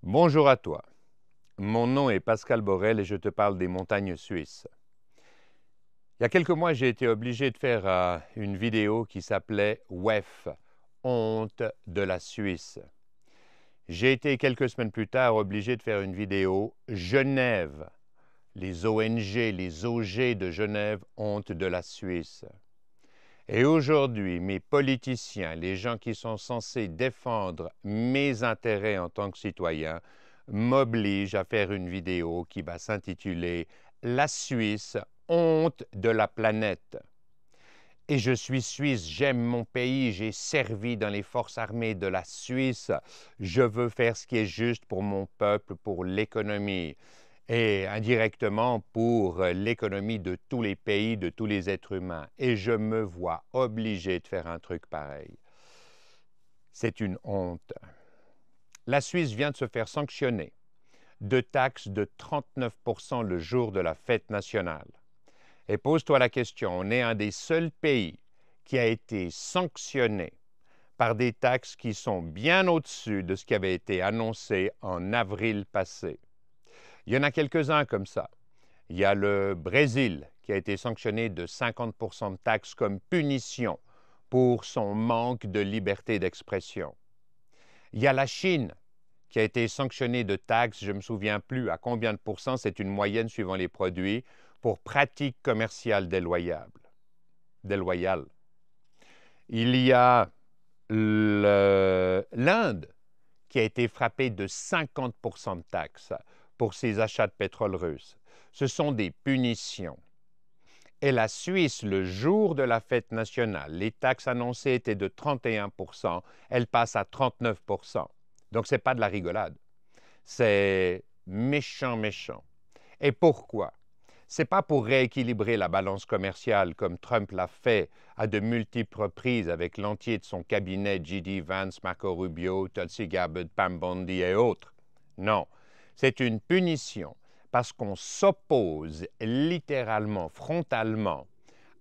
Bonjour à toi. Mon nom est Pascal Borel et je te parle des montagnes suisses. Il y a quelques mois, j'ai été obligé de faire une vidéo qui s'appelait WEF, honte de la Suisse. J'ai été quelques semaines plus tard obligé de faire une vidéo Genève, les ONG, les OG de Genève, honte de la Suisse. Et aujourd'hui, mes politiciens, les gens qui sont censés défendre mes intérêts en tant que citoyen, m'obligent à faire une vidéo qui va s'intituler « La Suisse, honte de la planète ». Et je suis suisse, j'aime mon pays, j'ai servi dans les forces armées de la Suisse. Je veux faire ce qui est juste pour mon peuple, pour l'économie et indirectement pour l'économie de tous les pays, de tous les êtres humains. Et je me vois obligé de faire un truc pareil. C'est une honte. La Suisse vient de se faire sanctionner de taxes de 39% le jour de la fête nationale. Et pose-toi la question, on est un des seuls pays qui a été sanctionné par des taxes qui sont bien au-dessus de ce qui avait été annoncé en avril passé. Il y en a quelques-uns comme ça. Il y a le Brésil qui a été sanctionné de 50% de taxes comme punition pour son manque de liberté d'expression. Il y a la Chine qui a été sanctionnée de taxes, je ne me souviens plus à combien de pourcents, c'est une moyenne suivant les produits, pour pratiques commerciales déloyales. Il y a l'Inde qui a été frappée de 50% de taxes pour ses achats de pétrole russe. Ce sont des punitions. Et la Suisse, le jour de la fête nationale, les taxes annoncées étaient de 31%, elles passent à 39%. Donc, ce n'est pas de la rigolade. C'est méchant, méchant. Et pourquoi? Ce n'est pas pour rééquilibrer la balance commerciale comme Trump l'a fait à de multiples reprises avec l'entier de son cabinet, J.D. Vance, Marco Rubio, Tulsi Gabbard, Pam Bondi et autres. Non, c'est une punition parce qu'on s'oppose littéralement, frontalement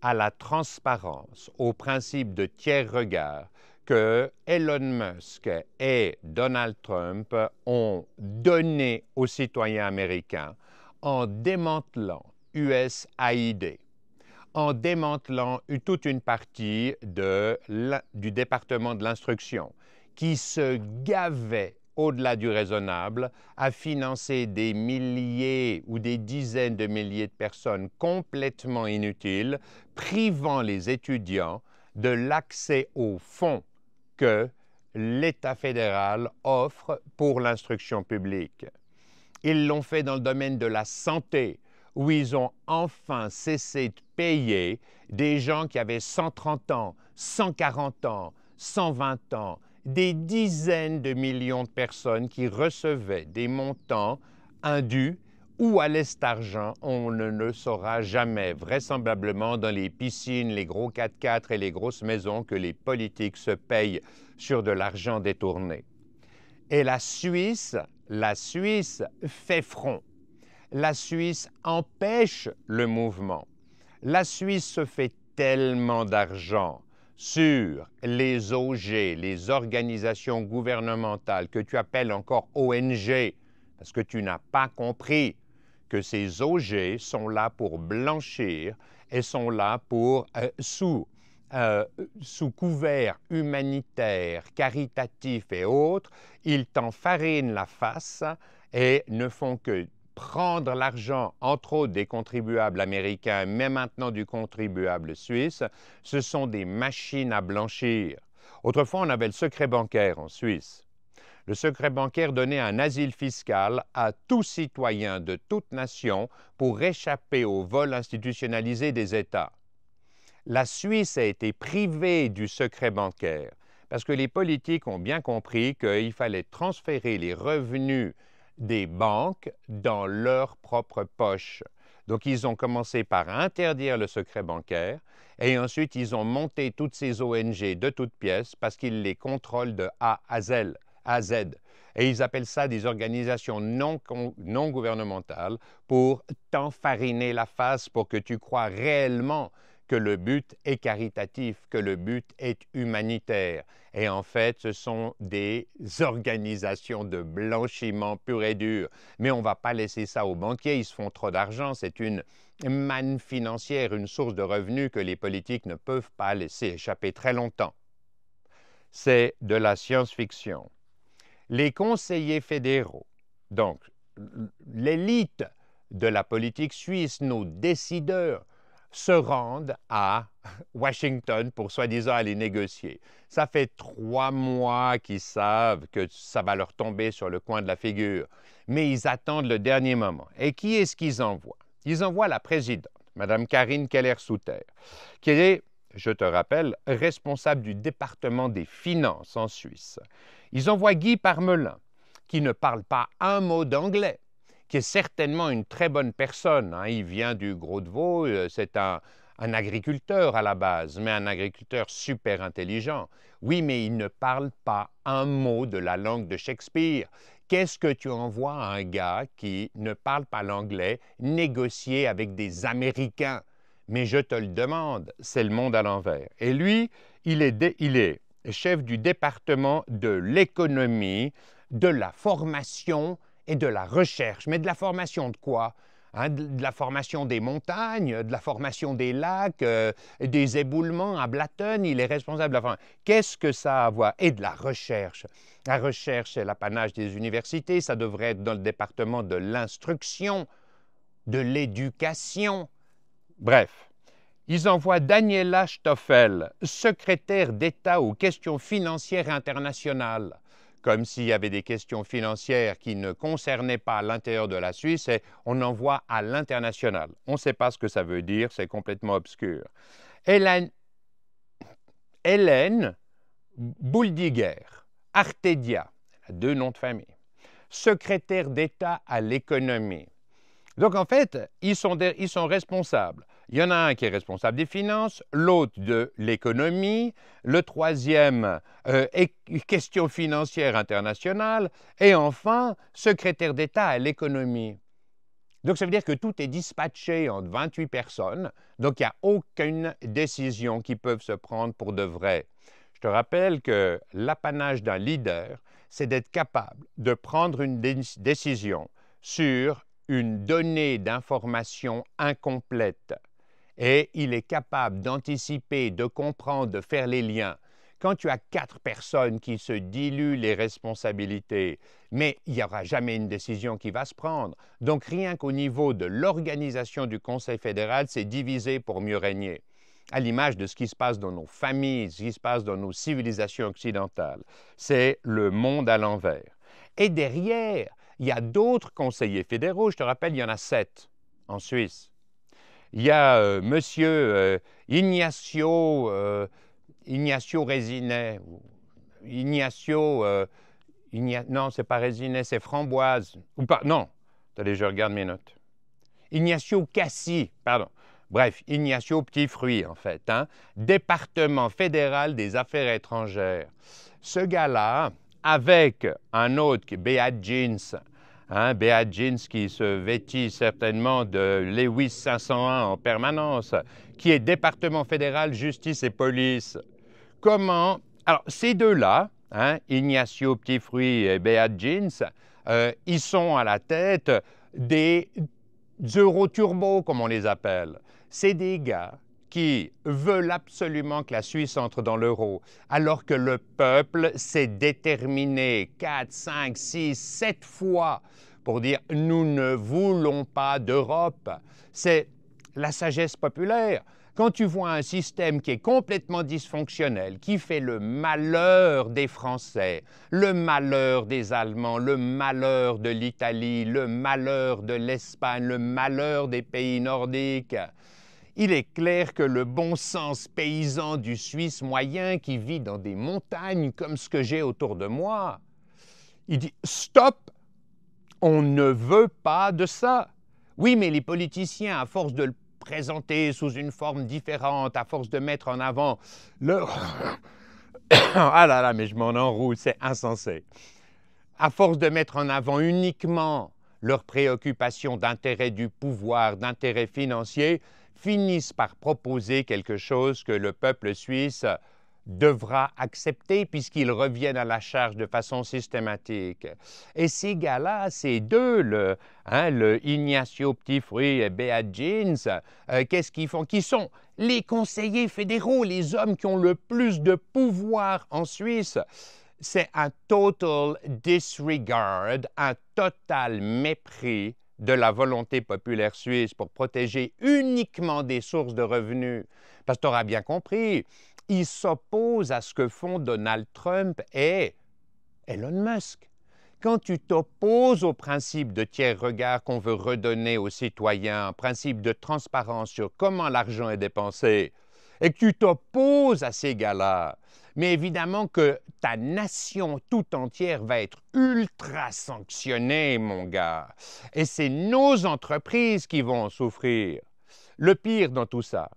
à la transparence, au principe de tiers regard que Elon Musk et Donald Trump ont donné aux citoyens américains en démantelant USAID, en démantelant toute une partie du département de l'instruction qui se gavait au-delà du raisonnable à financer des milliers ou des dizaines de milliers de personnes complètement inutiles, privant les étudiants de l'accès aux fonds que l'État fédéral offre pour l'instruction publique. Ils l'ont fait dans le domaine de la santé, où ils ont enfin cessé de payer des gens qui avaient 130 ans, 140 ans, 120 ans, des dizaines de millions de personnes qui recevaient des montants indus. Où allait cet argent? On ne le saura jamais, vraisemblablement dans les piscines, les gros 4x4 et les grosses maisons que les politiques se payent sur de l'argent détourné. Et la Suisse fait front. La Suisse empêche le mouvement. La Suisse se fait tellement d'argent sur les OG, les organisations gouvernementales que tu appelles encore ONG, parce que tu n'as pas compris que ces OG sont là pour blanchir et sont là pour, sous couvert humanitaire, caritatif et autres, ils t'enfarinent la face et ne font que prendre l'argent, entre autres des contribuables américains, mais maintenant du contribuable suisse. Ce sont des machines à blanchir. Autrefois, on avait le secret bancaire en Suisse. Le secret bancaire donnait un asile fiscal à tout citoyen de toute nation pour échapper au vol institutionnalisé des États. La Suisse a été privée du secret bancaire parce que les politiques ont bien compris qu'il fallait transférer les revenus des banques dans leur propre poche. Donc, ils ont commencé par interdire le secret bancaire et ensuite, ils ont monté toutes ces ONG de toutes pièces parce qu'ils les contrôlent de A à Z. Et ils appellent ça des organisations non gouvernementales pour t'enfariner la face pour que tu crois réellement que le but est caritatif, que le but est humanitaire. Et en fait, ce sont des organisations de blanchiment pur et dur. Mais on ne va pas laisser ça aux banquiers, ils se font trop d'argent. C'est une manne financière, une source de revenus que les politiques ne peuvent pas laisser échapper très longtemps. C'est de la science-fiction. Les conseillers fédéraux, donc l'élite de la politique suisse, nos décideurs, se rendent à Washington pour soi-disant aller négocier. Ça fait 3 mois qu'ils savent que ça va leur tomber sur le coin de la figure, mais ils attendent le dernier moment. Et qui est-ce qu'ils envoient? Ils envoient la présidente, Mme Karine Keller-Sutter, qui est, je te rappelle, responsable du département des finances en Suisse. Ils envoient Guy Parmelin, qui ne parle pas un mot d'anglais, qui est certainement une très bonne personne. Hein. Il vient du Gros-de-Vaud, c'est un agriculteur à la base, mais un agriculteur super intelligent. Oui, mais il ne parle pas un mot de la langue de Shakespeare. Qu'est-ce que tu envoies à un gars qui ne parle pas l'anglais négocier avec des Américains? Mais je te le demande, c'est le monde à l'envers. Et lui, il est chef du département de l'économie, de la formation et de la recherche. Mais de la formation de quoi? Hein, de la formation des montagnes, de la formation des lacs, des éboulements à Blatten, il est responsable de la formation. Qu'est-ce que ça a à voir? Et de la recherche. La recherche, c'est l'apanage des universités, ça devrait être dans le département de l'instruction, de l'éducation. Bref, ils envoient Daniela Stoffel, secrétaire d'État aux questions financières internationales, comme s'il y avait des questions financières qui ne concernaient pas l'intérieur de la Suisse, et on envoie à l'international. On ne sait pas ce que ça veut dire, c'est complètement obscur. Hélène Bouldiger, Artedia, elle a 2 noms de famille, secrétaire d'État à l'économie. Donc, en fait, ils sont responsables. Il y en a un qui est responsable des finances, l'autre de l'économie, le troisième questions financières internationales, et enfin, secrétaire d'État à l'économie. Donc, ça veut dire que tout est dispatché entre 28 personnes, donc il n'y a aucune décision qui peut se prendre pour de vrai. Je te rappelle que l'apanage d'un leader, c'est d'être capable de prendre une décision sur une donnée d'information incomplète et il est capable d'anticiper, de comprendre, de faire les liens. Quand tu as 4 personnes qui se diluent les responsabilités, mais il n'y aura jamais une décision qui va se prendre. Donc rien qu'au niveau de l'organisation du Conseil fédéral, c'est divisé pour mieux régner, à l'image de ce qui se passe dans nos familles, ce qui se passe dans nos civilisations occidentales. C'est le monde à l'envers. Et derrière, il y a d'autres conseillers fédéraux, je te rappelle, il y en a 7 en Suisse. Il y a M. Ignacio Résinet, non, c'est pas Résinet, c'est Framboise, ou pas, non, attendez, je regarde mes notes. Ignacio Cassi, pardon. Bref, Ignacio Petit Fruit, en fait, hein? Département fédéral des affaires étrangères. Ce gars-là, avec un autre, Beat Jeans, hein, Beat Jeans qui se vêtit certainement de Lewis 501 en permanence, qui est département fédéral justice et police. Comment? Alors, ces deux-là, hein, Ignacio Petit Fruit et Beat Jeans, ils sont à la tête des Euroturbos, comme on les appelle. C'est des gars qui veulent absolument que la Suisse entre dans l'euro, alors que le peuple s'est déterminé 4, 5, 6, 7 fois pour dire « nous ne voulons pas d'Europe ». C'est la sagesse populaire. Quand tu vois un système qui est complètement dysfonctionnel, qui fait le malheur des Français, le malheur des Allemands, le malheur de l'Italie, le malheur de l'Espagne, le malheur des pays nordiques, il est clair que le bon sens paysan du Suisse moyen qui vit dans des montagnes comme ce que j'ai autour de moi, il dit « stop, on ne veut pas de ça ». Oui, mais les politiciens, à force de le présenter sous une forme différente, à force de mettre en avant le... ah là là, mais je m'en enroule, c'est insensé. À force de mettre en avant uniquement leurs préoccupations d'intérêt du pouvoir, d'intérêt financier, finissent par proposer quelque chose que le peuple suisse devra accepter puisqu'ils reviennent à la charge de façon systématique. Et ces gars-là, ces deux, le Ignacio Petitfruit et Beat Jeans, qu'est-ce qu'ils font? Qui sont les conseillers fédéraux, les hommes qui ont le plus de pouvoir en Suisse. C'est un total disregard, un total mépris de la volonté populaire suisse pour protéger uniquement des sources de revenus. Parce que tu auras bien compris, ils s'opposent à ce que font Donald Trump et Elon Musk. Quand tu t'opposes au principe de tiers regard qu'on veut redonner aux citoyens, principe de transparence sur comment l'argent est dépensé, et que tu t'opposes à ces gars-là, mais évidemment que ta nation tout entière va être ultra sanctionnée, mon gars. Et c'est nos entreprises qui vont en souffrir. Le pire dans tout ça,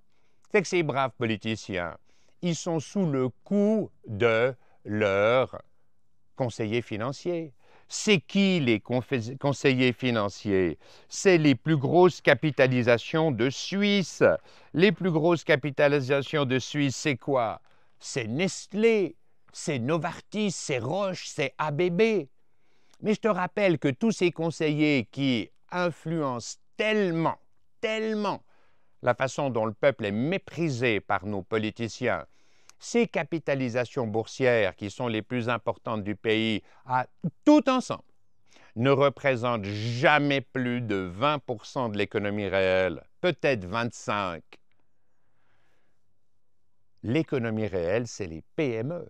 c'est que ces braves politiciens, ils sont sous le coup de leurs conseillers financiers. C'est qui les conseillers financiers? C'est les plus grosses capitalisations de Suisse. Les plus grosses capitalisations de Suisse, c'est quoi? C'est Nestlé, c'est Novartis, c'est Roche, c'est ABB. Mais je te rappelle que tous ces conseillers qui influencent tellement la façon dont le peuple est méprisé par nos politiciens, ces capitalisations boursières qui sont les plus importantes du pays, tout ensemble, ne représentent jamais plus de 20% de l'économie réelle, peut-être 25%. L'économie réelle, c'est les PME,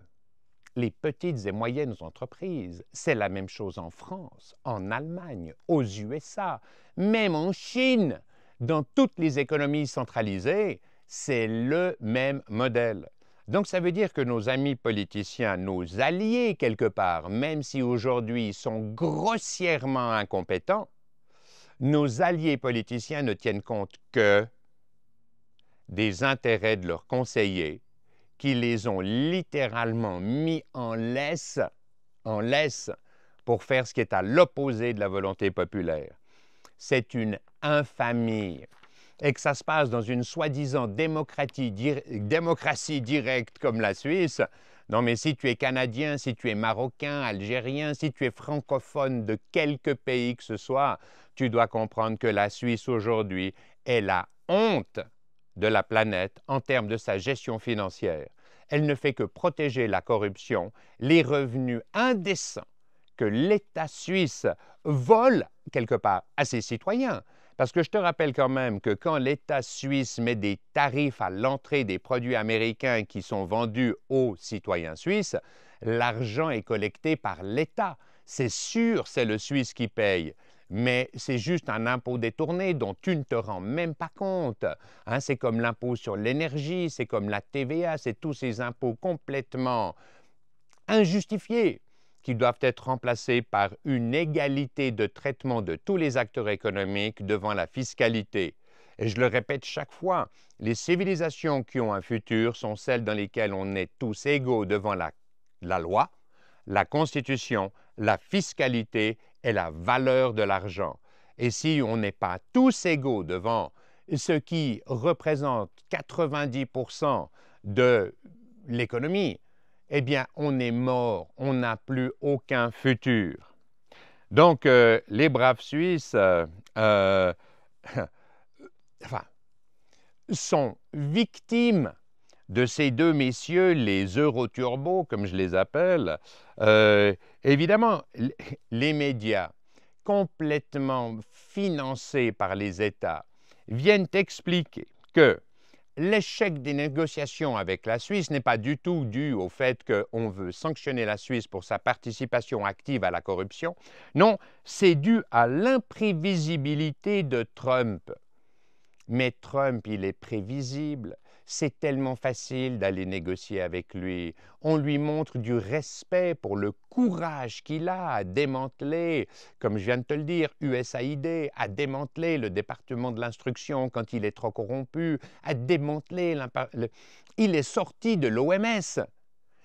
les petites et moyennes entreprises. C'est la même chose en France, en Allemagne, aux USA, même en Chine. Dans toutes les économies centralisées, c'est le même modèle. Donc, ça veut dire que nos amis politiciens, nos alliés quelque part, même si aujourd'hui ils sont grossièrement incompétents, nos alliés politiciens ne tiennent compte que des intérêts de leurs conseillers qui les ont littéralement mis en laisse pour faire ce qui est à l'opposé de la volonté populaire. C'est une infamie. Et que ça se passe dans une soi-disant démocratie directe comme la Suisse, non mais si tu es Canadien, si tu es Marocain, Algérien, si tu es francophone de quelque pays que ce soit, tu dois comprendre que la Suisse aujourd'hui est la honte de la planète en termes de sa gestion financière. Elle ne fait que protéger la corruption, les revenus indécents que l'État suisse vole quelque part à ses citoyens. Parce que je te rappelle quand même que quand l'État suisse met des tarifs à l'entrée des produits américains qui sont vendus aux citoyens suisses, l'argent est collecté par l'État. C'est sûr, c'est le Suisse qui paye, mais c'est juste un impôt détourné dont tu ne te rends même pas compte. Hein, c'est comme l'impôt sur l'énergie, c'est comme la TVA, c'est tous ces impôts complètement injustifiés qui doivent être remplacés par une égalité de traitement de tous les acteurs économiques devant la fiscalité. Et je le répète chaque fois, les civilisations qui ont un futur sont celles dans lesquelles on est tous égaux devant la loi, la Constitution, la fiscalité et la valeur de l'argent. Et si on n'est pas tous égaux devant ce qui représente 90% de l'économie, eh bien, on est mort, on n'a plus aucun futur. Donc, les braves Suisses sont victimes de ces deux messieurs, les Euroturbos, comme je les appelle. Évidemment, les médias, complètement financés par les États, viennent expliquer que l'échec des négociations avec la Suisse n'est pas du tout dû au fait qu'on veut sanctionner la Suisse pour sa participation active à la corruption. Non, c'est dû à l'imprévisibilité de Trump. Mais Trump, il est prévisible. C'est tellement facile d'aller négocier avec lui. On lui montre du respect pour le courage qu'il a à démanteler, comme je viens de te le dire, USAID, à démanteler le département de l'instruction quand il est trop corrompu, à démanteler... Il est sorti de l'OMS.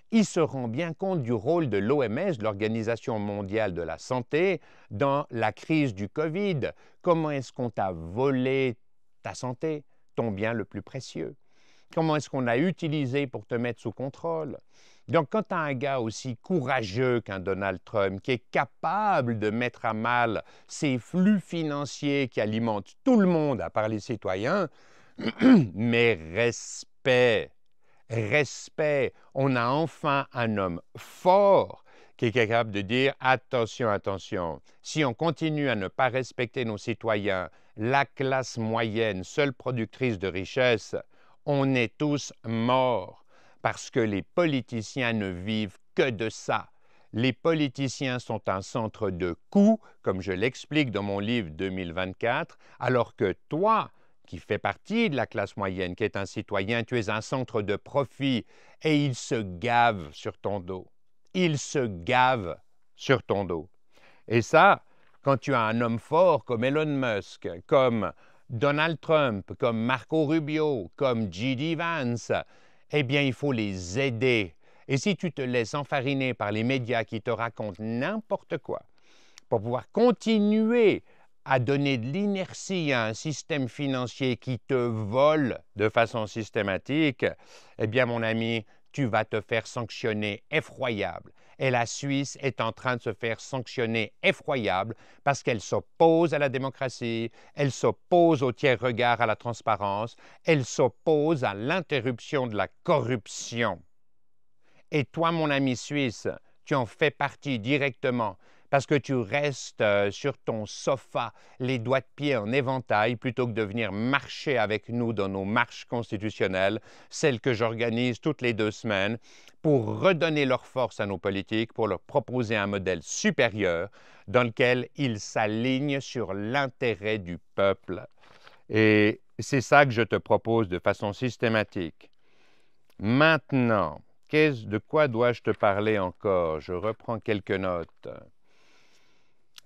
Il se rend bien compte du rôle de l'OMS, l'Organisation mondiale de la santé, dans la crise du Covid. Comment est-ce qu'on t'a volé ta santé, ton bien le plus précieux? Comment est-ce qu'on a utilisé pour te mettre sous contrôle? Donc, quand tu as un gars aussi courageux qu'un Donald Trump, qui est capable de mettre à mal ces flux financiers qui alimentent tout le monde, à part les citoyens, mais respect, respect. On a enfin un homme fort qui est capable de dire « Attention, attention, si on continue à ne pas respecter nos citoyens, la classe moyenne, seule productrice de richesse, on est tous morts. » Parce que les politiciens ne vivent que de ça. Les politiciens sont un centre de coût, comme je l'explique dans mon livre 2024, alors que toi, qui fais partie de la classe moyenne, qui est un citoyen, tu es un centre de profit et ils se gavent sur ton dos. Ils se gavent sur ton dos. Et ça, quand tu as un homme fort comme Elon Musk, comme Donald Trump, comme Marco Rubio, comme J.D. Vance, eh bien, il faut les aider. Et si tu te laisses enfariner par les médias qui te racontent n'importe quoi, pour pouvoir continuer à donner de l'inertie à un système financier qui te vole de façon systématique, eh bien, mon ami, tu vas te faire sanctionner effroyable. Et la Suisse est en train de se faire sanctionner effroyable parce qu'elle s'oppose à la démocratie, elle s'oppose au tiers-regard, à la transparence, elle s'oppose à l'interruption de la corruption. Et toi, mon ami suisse, tu en fais partie directement parce que tu restes sur ton sofa, les doigts de pied en éventail, plutôt que de venir marcher avec nous dans nos marches constitutionnelles, celles que j'organise toutes les 2 semaines, pour redonner leur force à nos politiques, pour leur proposer un modèle supérieur dans lequel ils s'alignent sur l'intérêt du peuple. Et c'est ça que je te propose de façon systématique. Maintenant, de quoi dois-je te parler encore? Je reprends quelques notes.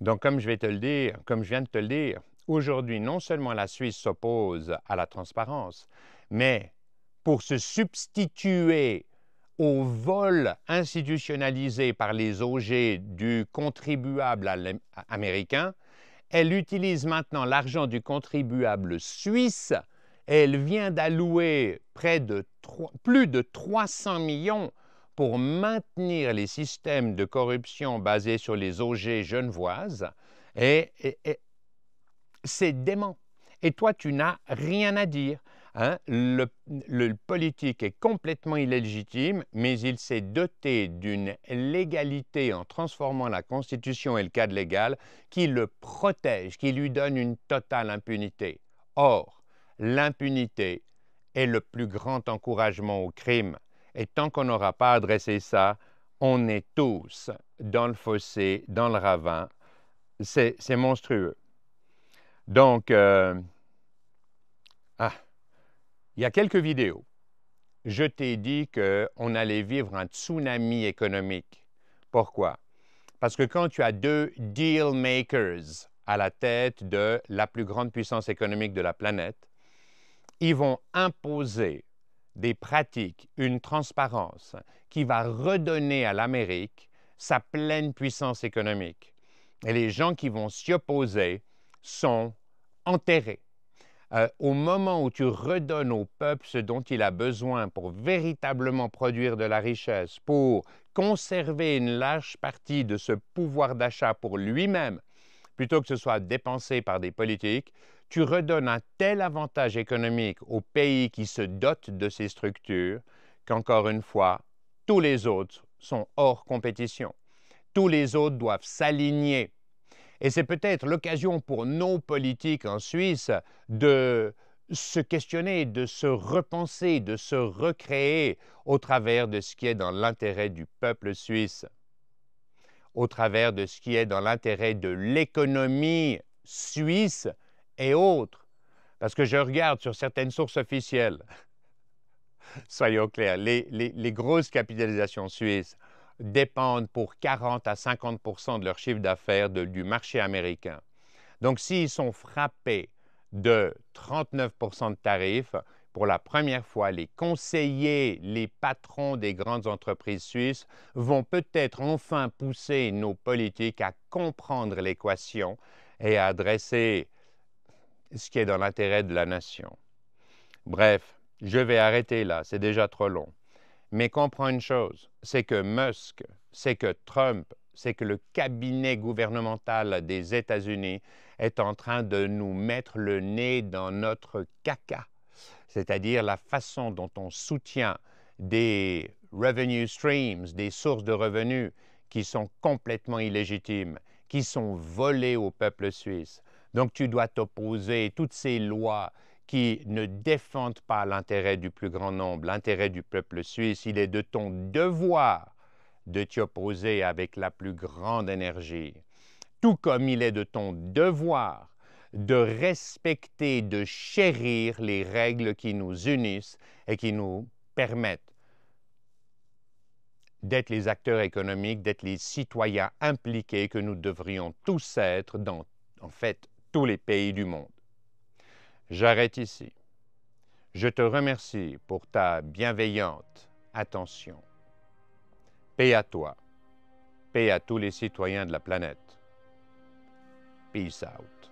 Donc, comme je viens de te le dire, aujourd'hui, non seulement la Suisse s'oppose à la transparence, mais pour se substituer au vol institutionnalisé par les OG du contribuable américain, elle utilise maintenant l'argent du contribuable suisse et elle vient d'allouer plus de 300 millions pour maintenir les systèmes de corruption basés sur les OG genevoises. Et c'est dément. Et toi, tu n'as rien à dire. Hein? Le politique est complètement illégitime, mais il s'est doté d'une légalité en transformant la Constitution et le cadre légal qui le protège, qui lui donne une totale impunité. Or, l'impunité est le plus grand encouragement au crime. Et tant qu'on n'aura pas adressé ça, on est tous dans le fossé, dans le ravin. C'est monstrueux. Donc, il y a quelques vidéos. Je t'ai dit qu'on allait vivre un tsunami économique. Pourquoi? Parce que quand tu as 2 deal makers à la tête de la plus grande puissance économique de la planète, ils vont imposer des pratiques, une transparence qui va redonner à l'Amérique sa pleine puissance économique. Et les gens qui vont s'y opposer sont enterrés. Au moment où tu redonnes au peuple ce dont il a besoin pour véritablement produire de la richesse, pour conserver une large partie de ce pouvoir d'achat pour lui-même, plutôt que ce soit dépensé par des politiques, tu redonnes un tel avantage économique aux pays qui se dotent de ces structures qu'encore une fois, tous les autres sont hors compétition. Tous les autres doivent s'aligner. Et c'est peut-être l'occasion pour nos politiques en Suisse de se questionner, de se repenser, de se recréer au travers de ce qui est dans l'intérêt du peuple suisse, au travers de ce qui est dans l'intérêt de l'économie suisse et autres. Parce que je regarde sur certaines sources officielles, soyons clairs, les grosses capitalisations suisses dépendent pour 40 à 50 % de leur chiffre d'affaires du marché américain. Donc, s'ils sont frappés de 39 % de tarifs, pour la première fois, les conseillers, les patrons des grandes entreprises suisses vont peut-être enfin pousser nos politiques à comprendre l'équation et à adresser ce qui est dans l'intérêt de la nation. Bref, je vais arrêter là, c'est déjà trop long. Mais comprends une chose, c'est que Musk, c'est que Trump, c'est que le cabinet gouvernemental des États-Unis est en train de nous mettre le nez dans notre caca, c'est-à-dire la façon dont on soutient des revenue streams, des sources de revenus qui sont complètement illégitimes, qui sont volées au peuple suisse. Donc tu dois t'opposer à toutes ces lois qui ne défendent pas l'intérêt du plus grand nombre, l'intérêt du peuple suisse. Il est de ton devoir de t'y opposer avec la plus grande énergie. Tout comme il est de ton devoir de respecter, de chérir les règles qui nous unissent et qui nous permettent d'être les acteurs économiques, d'être les citoyens impliqués que nous devrions tous être dans, en fait, tous les pays du monde. J'arrête ici. Je te remercie pour ta bienveillante attention. Paix à toi. Paix à tous les citoyens de la planète. Peace out.